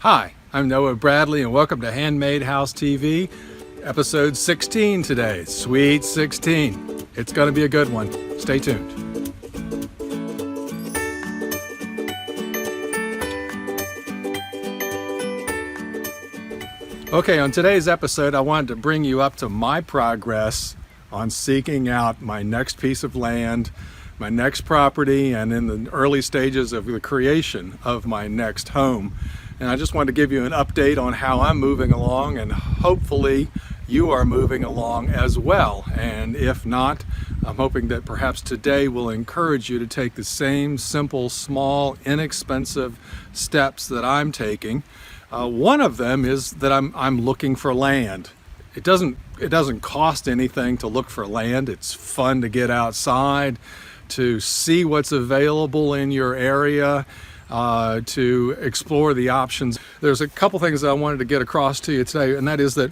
Hi, I'm Noah Bradley and welcome to Handmade House TV, episode 16 today. Sweet 16. It's going to be a good one. Stay tuned. Okay, on today's episode, I wanted to bring you up to my progress on seeking out my next piece of land, my next property, and in the early stages of the creation of my next home. And I just wanted to give you an update on how I'm moving along, and hopefully you are moving along as well. And if not, I'm hoping that perhaps today will encourage you to take the same simple, small, inexpensive steps that I'm taking. One of them is that I'm looking for land. It doesn't cost anything to look for land. It's fun to get outside, to see what's available in your area, to explore the options. There's a couple things that I wanted to get across to you today, and that is that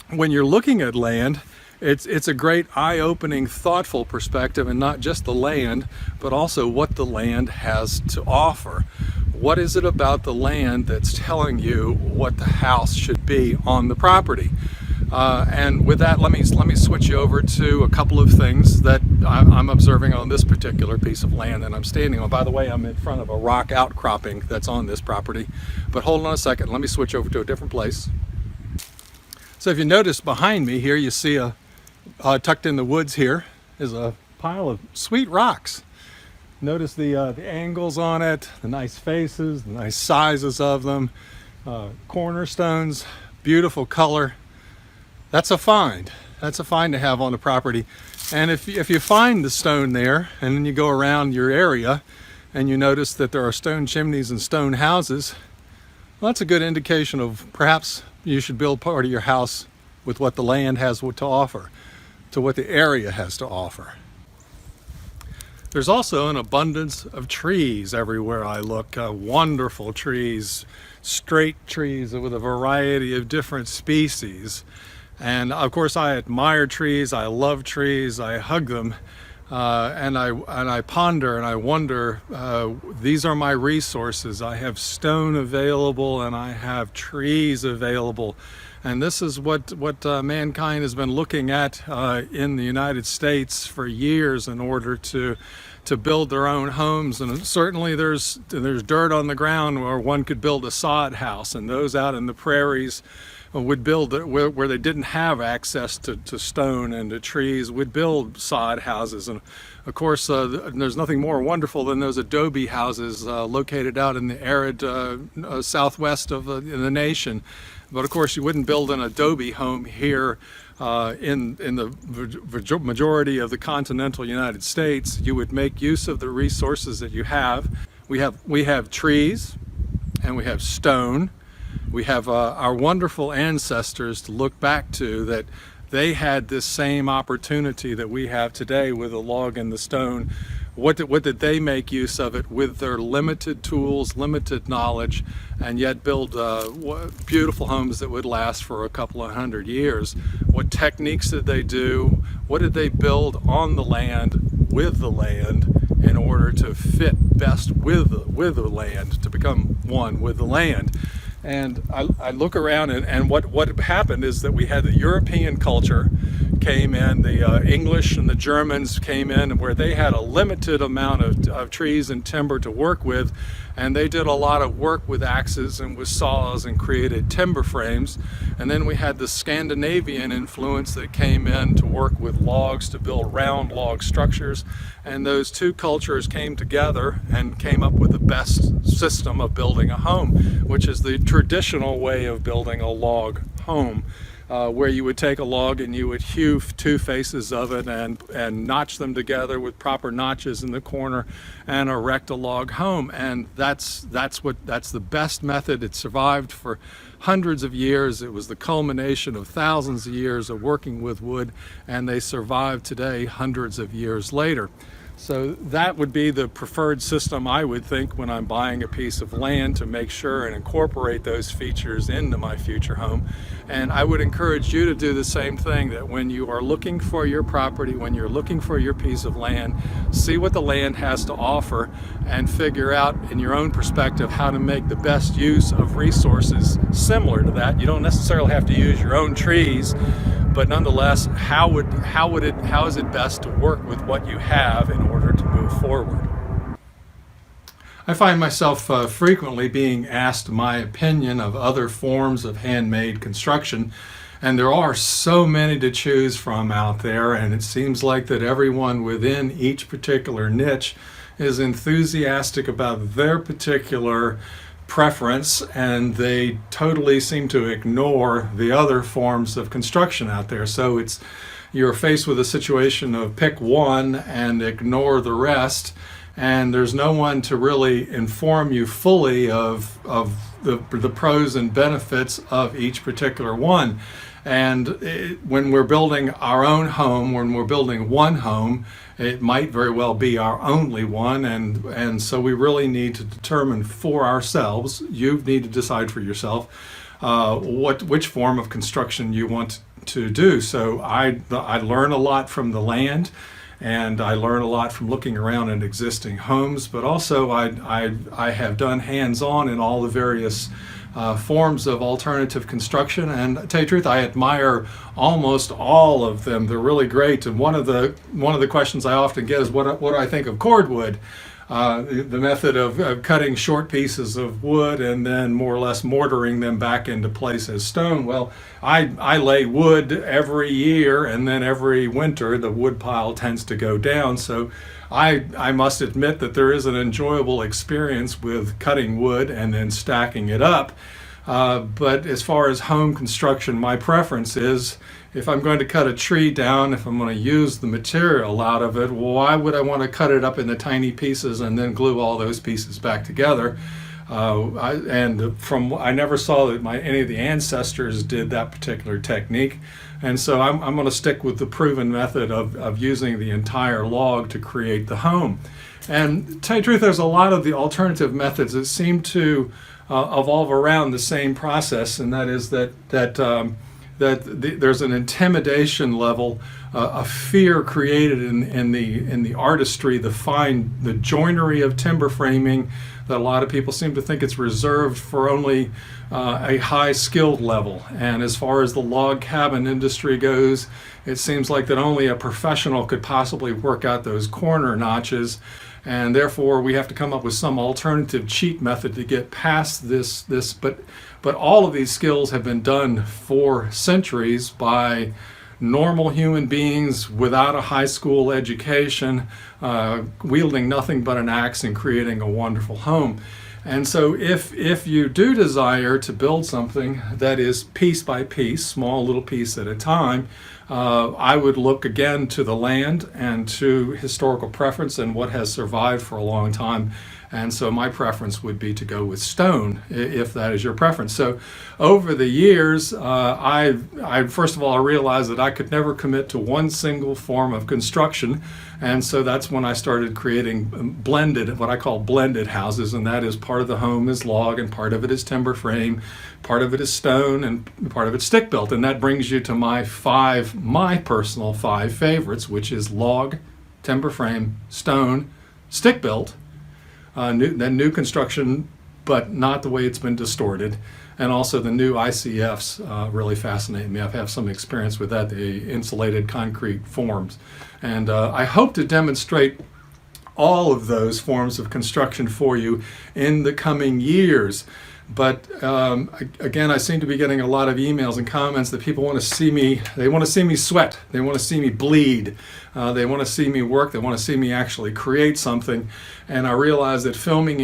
when you're looking at land, it's a great eye-opening, thoughtful perspective, and not just the land, but also what the land has to offer. What is it about the land that's telling you what the house should be on the property? And with that, let me switch you over to a couple of things that I'm observing on this particular piece of land that I'm standing on. By the way, I'm in front of a rock outcropping that's on this property. But hold on a second, let me switch over to a different place. So if you notice behind me here, you see tucked in the woods here is a pile of sweet rocks. Notice the angles on it, the nice faces, the nice sizes of them, cornerstones, beautiful color. That's a find. That's a find to have on the property. And if you find the stone there, and then you go around your area, and you notice that there are stone chimneys and stone houses, well, that's a good indication of perhaps you should build part of your house with what the land has to offer, to what the area has to offer. There's also an abundance of trees everywhere I look, wonderful trees, straight trees with a variety of different species. And of course I admire trees, I love trees, I hug them, and I ponder and I wonder, these are my resources. I have stone available and I have trees available. And this is what mankind has been looking at in the United States for years in order to build their own homes. And certainly there's dirt on the ground where one could build a sod house, and those out in the prairies would build where they didn't have access to stone and to trees, would build sod houses. And of course there's nothing more wonderful than those adobe houses located out in the arid southwest of the nation. But of course you wouldn't build an adobe home here in the majority of the continental United States. You would make use of the resources that you have. We have trees, and we have stone. We have our wonderful ancestors to look back to, that they had this same opportunity that we have today with the log and the stone. What did they make use of it with their limited tools, limited knowledge, and yet build beautiful homes that would last for a couple of hundred years? What techniques did they do? What did they build on the land, with the land, in order to fit best with the land, to become one with the land? And I look around, and what happened is that we had the European culture came in, the English and the Germans came in, where they had a limited amount of trees and timber to work with, and they did a lot of work with axes and with saws and created timber frames. And then we had the Scandinavian influence that came in to work with logs to build round log structures, and those two cultures came together and came up with the best system of building a home, which is the traditional way of building a log home. Where you would take a log and you would hew two faces of it and notch them together with proper notches in the corner and erect a log home. And that's the best method. It survived for hundreds of years. It was the culmination of thousands of years of working with wood, and they survive today hundreds of years later. So that would be the preferred system, I would think, when I'm buying a piece of land, to make sure and incorporate those features into my future home. And I would encourage you to do the same thing, that when you are looking for your property, when you're looking for your piece of land, see what the land has to offer and figure out in your own perspective how to make the best use of resources similar to that. You don't necessarily have to use your own trees, but nonetheless, how is it best to work with what you have in order to move forward? I find myself frequently being asked my opinion of other forms of handmade construction, and there are so many to choose from out there, and it seems like that everyone within each particular niche is enthusiastic about their particular preference, and they totally seem to ignore the other forms of construction out there. So you're faced with a situation of pick one and ignore the rest, and there's no one to really inform you fully of the pros and benefits of each particular one. And when we're building our own home, when we're building one home, it might very well be our only one, and so we really need to determine for ourselves. You need to decide for yourself which form of construction you want to do. So I learn a lot from the land, and I learn a lot from looking around at existing homes, but also I have done hands-on in all the various forms of alternative construction, and to tell you the truth, I admire almost all of them. They're really great. And one of the questions I often get is what do I think of cordwood? The method of cutting short pieces of wood and then more or less mortaring them back into place as stone. Well, I lay wood every year, and then every winter the wood pile tends to go down. So I must admit that there is an enjoyable experience with cutting wood and then stacking it up. But as far as home construction, my preference is, if I'm going to cut a tree down, if I'm going to use the material out of it, why would I want to cut it up into tiny pieces and then glue all those pieces back together? I never saw that any of the ancestors did that particular technique, and so I'm going to stick with the proven method of using the entire log to create the home. And to tell you the truth, there's a lot of the alternative methods that seem to evolve around the same process, and that is that there's an intimidation level, a fear created in the artistry, the joinery of timber framing, that a lot of people seem to think it's reserved for only a high skilled level. And as far as the log cabin industry goes, it seems like that only a professional could possibly work out those corner notches, and therefore we have to come up with some alternative cheat method to get past this. But all of these skills have been done for centuries by normal human beings without a high school education, wielding nothing but an axe and creating a wonderful home. And so if you do desire to build something that is piece by piece, small little piece at a time, I would look again to the land and to historical preference and what has survived for a long time. And so my preference would be to go with stone, if that is your preference. So over the years, I first of all, I realized that I could never commit to one single form of construction. And so that's when I started creating what I call blended houses. And that is, part of the home is log, and part of it is timber frame, part of it is stone, and part of it's stick built. And that brings you to my personal 5 favorites, which is log, timber frame, stone, stick built. New construction, but not the way it's been distorted. And also the new ICFs really fascinate me. I have some experience with that, the insulated concrete forms. And I hope to demonstrate all of those forms of construction for you in the coming years. But again, I seem to be getting a lot of emails and comments that people want to see me, they want to see me sweat, they want to see me bleed, they want to see me work, they want to see me actually create something. And I realize that filming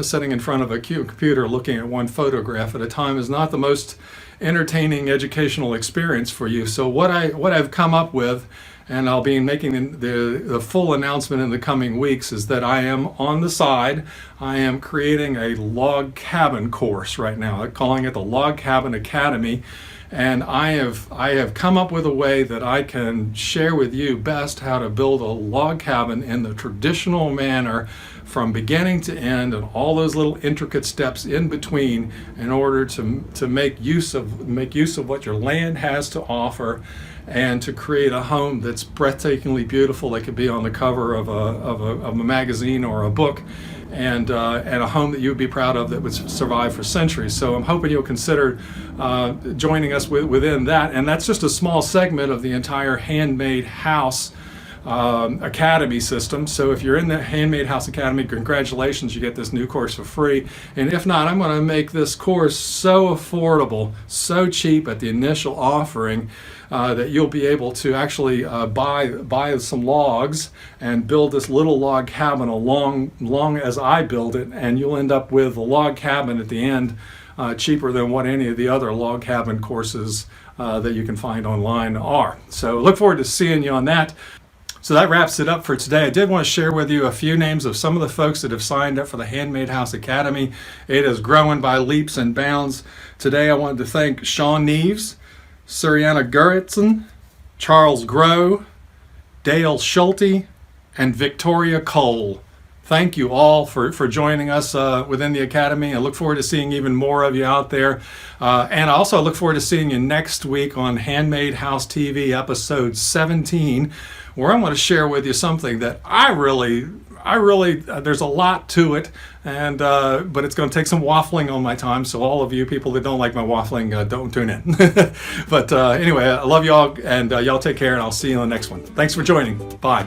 sitting in front of a computer looking at one photograph at a time is not the most entertaining educational experience for you. So what I've come up with, and I'll be making the full announcement in the coming weeks, is that I am on the side. I am creating a log cabin course right now. I'm calling it the Log Cabin Academy. And I have come up with a way that I can share with you best how to build a log cabin in the traditional manner from beginning to end, and all those little intricate steps in between, in order to make use of what your land has to offer, and to create a home that's breathtakingly beautiful, that could be on the cover of a magazine or a book, and a home that you would be proud of, that would survive for centuries. So I'm hoping you'll consider joining us within that. And that's just a small segment of the entire Handmade House Academy system. So if you're in the Handmade House Academy, congratulations, you get this new course for free. And if not, I'm going to make this course so affordable, so cheap at the initial offering, that you'll be able to actually buy some logs and build this little log cabin along as I build it, and you'll end up with a log cabin at the end, cheaper than what any of the other log cabin courses that you can find online are. So look forward to seeing you on that. So that wraps it up for today. I did want to share with you a few names of some of the folks that have signed up for the Handmade House Academy. It is growing by leaps and bounds. Today I wanted to thank Sean Neves, Suriana Guritzen, Charles Groh, Dale Schulte, and Victoria Cole. Thank you all for joining us within the Academy. I look forward to seeing even more of you out there. And I also look forward to seeing you next week on Handmade House TV, episode 17, where I'm going to share with you something that I really, there's a lot to it, and but it's going to take some waffling on my time. So all of you people that don't like my waffling, don't tune in. But anyway, I love you all, and y'all take care, and I'll see you on the next one. Thanks for joining. Bye.